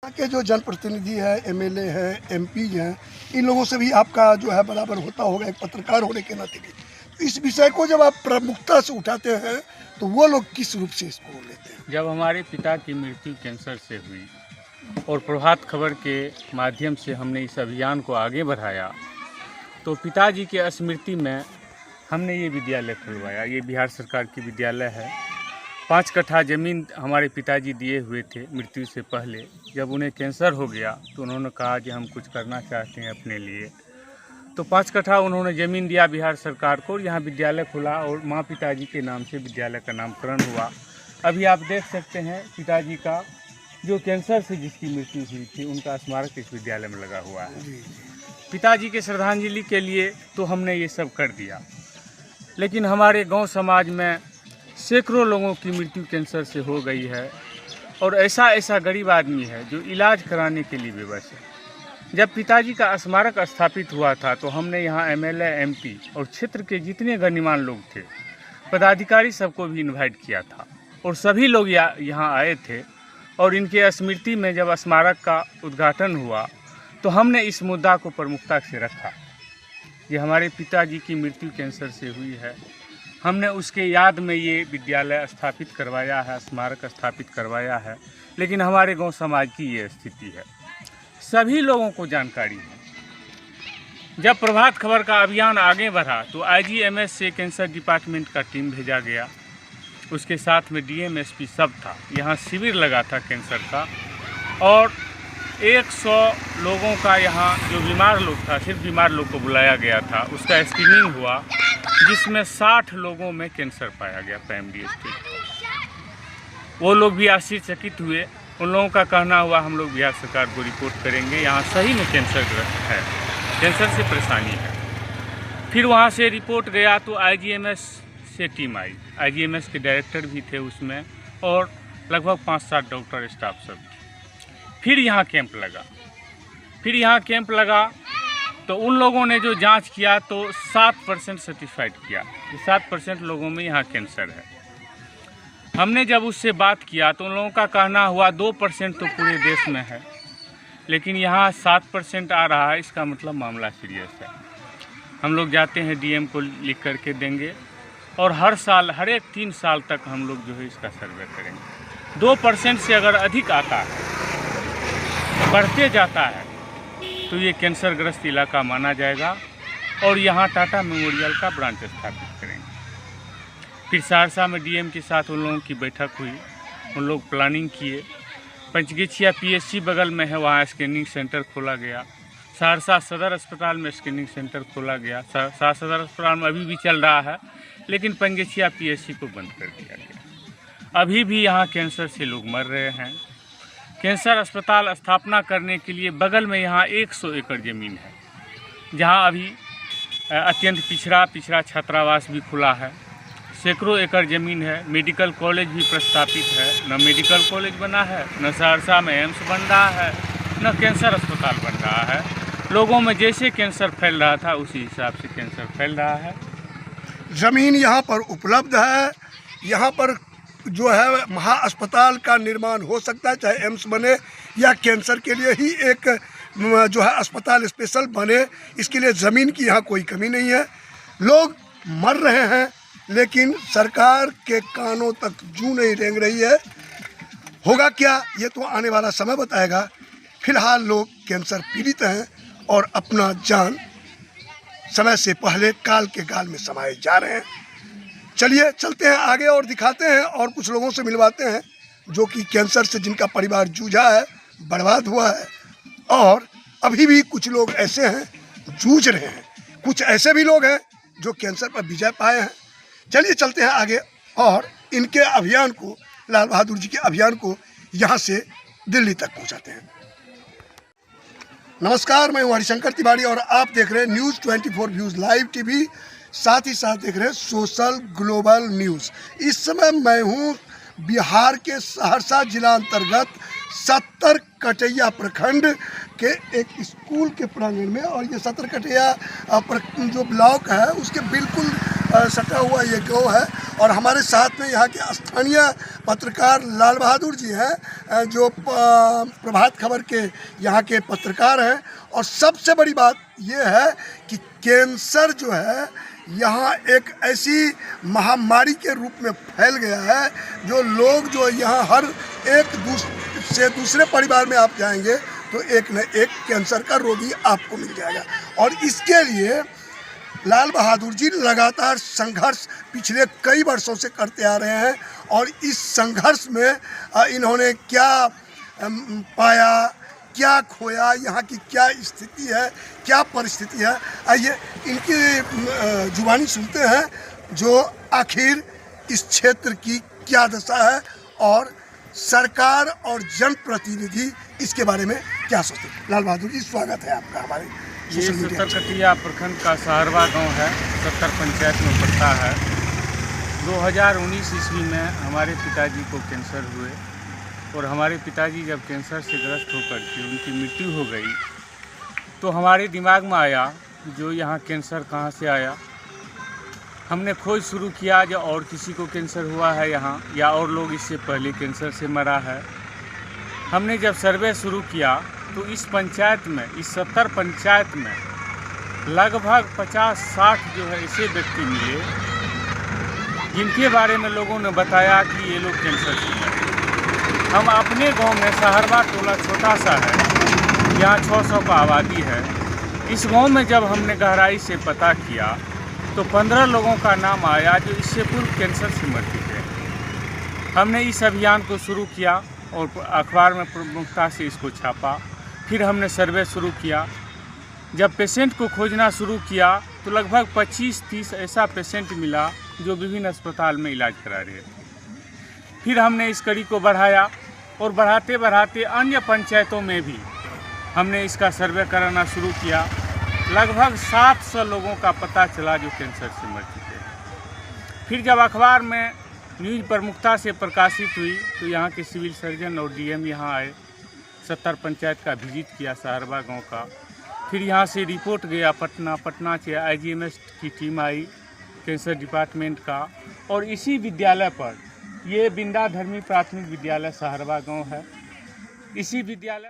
यहाँ के जो जनप्रतिनिधि है, एमएलए है, एमपी हैं, इन लोगों से भी आपका जो है बराबर होता होगा एक पत्रकार होने के नाते भी। तो इस विषय को जब आप प्रमुखता से उठाते हैं तो वो लोग किस रूप से इसको लेते हैं? जब हमारे पिता की मृत्यु कैंसर से हुई और प्रभात खबर के माध्यम से हमने इस अभियान को आगे बढ़ाया, तो पिताजी के स्मृति में हमने ये विद्यालय खुलवाया। ये बिहार सरकार की विद्यालय है। 5 कट्ठा ज़मीन हमारे पिताजी दिए हुए थे मृत्यु से पहले। जब उन्हें कैंसर हो गया तो उन्होंने कहा कि हम कुछ करना चाहते हैं अपने लिए, तो 5 कट्ठा उन्होंने ज़मीन दिया बिहार सरकार को। यहाँ विद्यालय खुला और माँ पिताजी के नाम से विद्यालय का नामकरण हुआ। अभी आप देख सकते हैं पिताजी का जो कैंसर से जिसकी मृत्यु हुई थी, उनका स्मारक इस विद्यालय में लगा हुआ है। पिताजी के श्रद्धांजलि के लिए तो हमने ये सब कर दिया, लेकिन हमारे गांव समाज में सैकड़ों लोगों की मृत्यु कैंसर से हो गई है और ऐसा गरीब आदमी है जो इलाज कराने के लिए विवश है। जब पिताजी का स्मारक स्थापित हुआ था तो हमने यहाँ एमएलए, एमपी और क्षेत्र के जितने गणमान्य लोग थे, पदाधिकारी सबको भी इनवाइट किया था और सभी लोग यहाँ आए थे। और इनके स्मृति में जब स्मारक का उद्घाटन हुआ तो हमने इस मुद्दा को प्रमुखता से रखा। ये हमारे पिताजी की मृत्यु कैंसर से हुई है, हमने उसके याद में ये विद्यालय स्थापित करवाया है, स्मारक स्थापित करवाया है। लेकिन हमारे गांव समाज की ये स्थिति है, सभी लोगों को जानकारी है। जब प्रभात खबर का अभियान आगे बढ़ा तो आईजीएमएस से कैंसर डिपार्टमेंट का टीम भेजा गया, उसके साथ में डीएम, एसपी सब था। यहाँ शिविर लगा था कैंसर का और 100 लोगों का यहाँ जो बीमार लोग था, सिर्फ बीमार लोग को बुलाया गया था। उसका स्क्रीनिंग हुआ जिसमें 60 लोगों में कैंसर पाया गया प्राइमरी स्टेज। वो लोग भी आश्चर्यचकित हुए। उन लोगों का कहना हुआ हम लोग बिहार सरकार को रिपोर्ट करेंगे, यहाँ सही में कैंसर ग्रस्त है, कैंसर से परेशानी है। फिर वहाँ से रिपोर्ट गया तो आईजीएमएस से टीम आई। आईजीएमएस के डायरेक्टर भी थे उसमें और लगभग 5-7 डॉक्टर स्टाफ सब थे। फिर यहाँ कैंप लगा तो उन लोगों ने जो जांच किया तो 7% सर्टिफाइड किया कि 7% लोगों में यहाँ कैंसर है। हमने जब उससे बात किया तो उन लोगों का कहना हुआ 2% तो पूरे देश में है, लेकिन यहाँ 7% आ रहा है, इसका मतलब मामला सीरियस है। हम लोग जाते हैं डीएम को लिख करके देंगे और हर साल, हर एक 3 साल तक हम लोग जो है इसका सर्वे करेंगे। 2% से अगर अधिक आता है, बढ़ते जाता है, तो ये कैंसरग्रस्त इलाका माना जाएगा और यहाँ टाटा मेमोरियल का ब्रांच स्थापित करेंगे। फिर सहरसा में डीएम के साथ उन लोगों की बैठक हुई, उन लोग प्लानिंग किए। पंचगछिया पीएचसी बगल में है, वहाँ स्कैनिंग सेंटर खोला गया। सहरसा सदर अस्पताल में स्कैनिंग सेंटर खोला गया। सहरसा सदर अस्पताल में अभी भी चल रहा है, लेकिन पंचगछिया पीएचसी को बंद कर दिया गया। अभी भी यहाँ कैंसर से लोग मर रहे हैं। कैंसर अस्पताल स्थापना करने के लिए बगल में यहाँ 100 एकड़ ज़मीन है, जहाँ अभी अत्यंत पिछड़ा छात्रावास भी खुला है। सैकड़ों एकड़ ज़मीन है। मेडिकल कॉलेज भी प्रस्तावित है, न मेडिकल कॉलेज बना है, न सहरसा में एम्स बन रहा है, न कैंसर अस्पताल बन रहा है। लोगों में जैसे कैंसर फैल रहा था उसी हिसाब से कैंसर फैल रहा है। ज़मीन यहाँ पर उपलब्ध है, यहाँ पर जो है महा अस्पताल का निर्माण हो सकता है, चाहे एम्स बने या कैंसर के लिए ही एक जो है अस्पताल स्पेशल बने। इसके लिए ज़मीन की यहाँ कोई कमी नहीं है। लोग मर रहे हैं, लेकिन सरकार के कानों तक जूं नहीं रेंग रही है। होगा क्या, ये तो आने वाला समय बताएगा। फिलहाल लोग कैंसर पीड़ित हैं और अपना जान समय से पहले काल के गाल में समाये जा रहे हैं। चलिए चलते हैं आगे और दिखाते हैं और कुछ लोगों से मिलवाते हैं जो कि कैंसर से जिनका परिवार जूझा है, बर्बाद हुआ है, और अभी भी कुछ लोग ऐसे हैं जूझ रहे हैं। कुछ ऐसे भी लोग हैं जो कैंसर पर विजय पाए हैं। चलिए चलते हैं आगे और इनके अभियान को, लाल बहादुर जी के अभियान को यहाँ से दिल्ली तक पहुँचाते हैं। नमस्कार, मैं हूँ हरिशंकर तिवारी और आप देख रहे हैं न्यूज़ 24 व्यूज़ लाइव टीवी, साथ ही साथ देख रहे हैं सोशल ग्लोबल न्यूज़। इस समय मैं हूँ बिहार के सहरसा जिला अंतर्गत 70 कटैया प्रखंड के एक स्कूल के प्रांगण में, और ये 70 कटैया जो ब्लॉक है उसके बिल्कुल सटा हुआ ये गांव है। और हमारे साथ में यहाँ के स्थानीय पत्रकार लाल बहादुर जी हैं, जो प्रभात खबर के यहाँ के पत्रकार हैं। और सबसे बड़ी बात ये है कि कैंसर जो है यहाँ एक ऐसी महामारी के रूप में फैल गया है, जो लोग जो यहाँ हर एक दूसरे परिवार में आप जाएंगे तो एक न एक कैंसर का रोगी आपको मिल जाएगा। और इसके लिए लाल बहादुर जी लगातार संघर्ष पिछले कई वर्षों से करते आ रहे हैं। और इस संघर्ष में इन्होंने क्या पाया, क्या खोया, यहाँ की क्या स्थिति है, क्या परिस्थिति है, आइए इनकी जुबानी सुनते हैं, जो आखिर इस क्षेत्र की क्या दशा है और सरकार और जनप्रतिनिधि इसके बारे में क्या सोचते हैं। लाल बहादुर जी, स्वागत है आपका हमारे ये सत्तरकटिया प्रखंड का सहरवा गांव है, 70 पंचायत में पड़ता है। 2019 ईस्वी में हमारे पिताजी को कैंसर हुए और हमारे पिताजी जब कैंसर से ग्रस्त होकर के उनकी मृत्यु हो गई, तो हमारे दिमाग में आया जो यहाँ कैंसर कहाँ से आया। हमने खोज शुरू किया जो और किसी को कैंसर हुआ है यहाँ, या और लोग इससे पहले कैंसर से मरा है। हमने जब सर्वे शुरू किया तो इस पंचायत में, इस 70 पंचायत में लगभग 50-60 जो है ऐसे व्यक्ति मिले जिनके बारे में लोगों ने बताया कि ये लोग कैंसर से मरे। हम अपने गांव में, सहरवा टोला छोटा सा है, यहाँ 600 का आबादी है। इस गांव में जब हमने गहराई से पता किया तो 15 लोगों का नाम आया जो इससे पूर्व कैंसर से मर चुके हैं। हमने इस अभियान को शुरू किया और अखबार में प्रमुखता से इसको छापा। फिर हमने सर्वे शुरू किया। जब पेशेंट को खोजना शुरू किया तो लगभग 25-30 ऐसा पेशेंट मिला जो विभिन्न अस्पताल में इलाज करा रहे थे। फिर हमने इस कड़ी को बढ़ाया और बढ़ाते बढ़ाते अन्य पंचायतों में भी हमने इसका सर्वे कराना शुरू किया। लगभग 700 लोगों का पता चला जो कैंसर से मर चुके हैं। फिर जब अखबार में न्यूज़ प्रमुखता से प्रकाशित हुई तो यहाँ के सिविल सर्जन और डीएम यहाँ आए, 70 पंचायत का विजिट किया सहरवा गांव का। फिर यहाँ से रिपोर्ट गया पटना से IGMS की टीम आई कैंसर डिपार्टमेंट का। और इसी विद्यालय पर, ये बिंदा धर्मी प्राथमिक विद्यालय सहरवा गांव है, इसी विद्यालय